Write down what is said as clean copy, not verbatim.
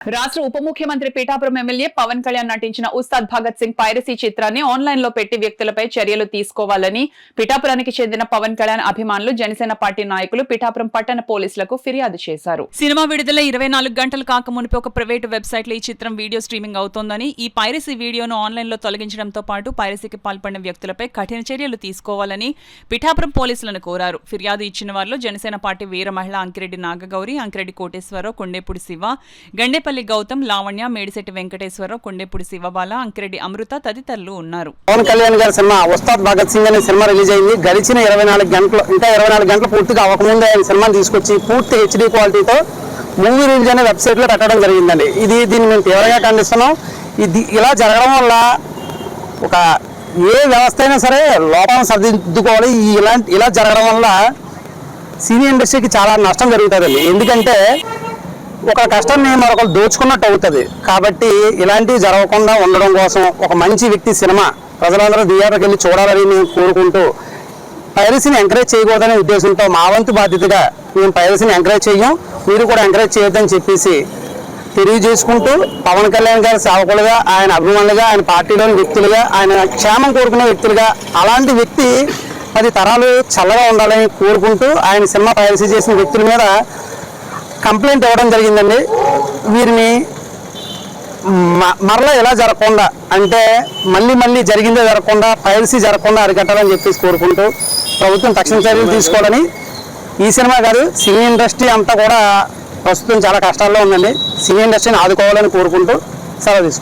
రాష్ట్ర ఉప ముఖ్యమంత్రి పీఠాపురం ఎమ్మెల్యే పవన్ కళ్యాణ్ నటించిన ఉస్తాద్ భగత్ సింగ్ పైరసీ చిత్రాన్ని ఆన్లైన్ లో పెట్టి వ్యక్తులపై చర్యలు తీసుకోవాలని పీఠాపురానికి చెందిన పవన్ కళ్యాణ్ అభిమానులు జనసేన పార్టీ నాయకులు పీఠాపురం పట్టణ పోలీసులకు ఫిర్యాదు చేశారు. సినిమా విడుదల 24 గంటలు కాక మునిపి ఒక ప్రైవేటు వెబ్సైట్ లో ఈ చిత్రం వీడియో స్ట్రీమింగ్ అవుతోందని, ఈ పైరసీ వీడియోను ఆన్లైన్ లో తొలగించడంతో పాటు పైరసీకి పాల్పడిన వ్యక్తులపై కఠిన చర్యలు తీసుకోవాలని పీఠాపురం పోలీసులను కోరారు. ఫిర్యాదు ఇచ్చిన వారిలో జనసేన పార్టీ వీర మహిళ అంకిరెడ్డి నాగగౌరి, అంకిరెడ్డి కోటేశ్వరరావు, కొండేపూడి శివ, గండేపల్లి గౌతమ్, లావణ్య, మేడిశెట్టి వెంకటేశ్వరరావు, కొండేపూడి శివబాల, అంకిరెడ్డి అమృత తదితరులు ఉన్నారు. పవన్ కళ్యాణ్ గారి సినిమా ఉస్తాద్ భగత్ సింగ్ అనే సినిమా రిలీజ్ అయింది. గడిచిన 24 గంటలు పూర్తిగా అవ్వకముందే ఆయన సినిమాని తీసుకొచ్చి పూర్తి హెచ్డీ క్వాలిటీతో మూవీ రిలీజ్ అనే వెబ్సైట్ లో పెట్టడం జరిగిందండి. దీన్ని మేము తీవ్రంగా ఖండిస్తున్నాం. ఇలా జరగడం వల్ల ఒక ఏ వ్యవస్థ అయినా సరే లోపాలను సరిదిద్దుకోవాలి. ఇలా జరగడం వల్ల సినీ ఇండస్ట్రీకి చాలా నష్టం జరుగుతుందండి. ఎందుకంటే ఒక కష్టాన్ని మరొకరు దోచుకున్నట్టు అవుతుంది. కాబట్టి ఇలాంటివి జరగకుండా ఉండడం కోసం ఒక మంచి వ్యక్తి సినిమా ప్రజలందరూ థియేటర్కి వెళ్ళి చూడాలని మేము కోరుకుంటూ పైరసీని ఎంకరేజ్ చేయకూడదనే ఉద్దేశంతో మా వంతు బాధ్యతగా మేము పైరసీని ఎంకరేజ్ చేయం, మీరు కూడా ఎంకరేజ్ చేయొద్దని చెప్పేసి తెలియజేసుకుంటూ పవన్ కళ్యాణ్ గారి సేవకులుగా, ఆయన అభిమానులుగా, ఆయన పార్టీలోని వ్యక్తులుగా, ఆయన క్షేమం కోరుకునే వ్యక్తులుగా అలాంటి వ్యక్తి 10 తరాలు చల్లగా ఉండాలని కోరుకుంటూ ఆయన సినిమా పైరసీ చేసిన వ్యక్తుల మీద కంప్లైంట్ ఇవ్వడం జరిగిందండి. వీరిని మరలా ఎలా జరగకుండా అంటే మళ్ళీ జరిగిందే జరగకుండా పైరసీ జరగకుండా అరికట్టాలని చెప్పేసి కోరుకుంటూ ప్రభుత్వం తక్షణ చర్యలు తీసుకోవాలని, ఈ సినిమా కాదు సినీ ఇండస్ట్రీ అంతా కూడా ప్రస్తుతం చాలా కష్టాల్లో ఉందండి. సినీ ఇండస్ట్రీని ఆదుకోవాలని కోరుకుంటూ సెలవు తీసుకుంటాం.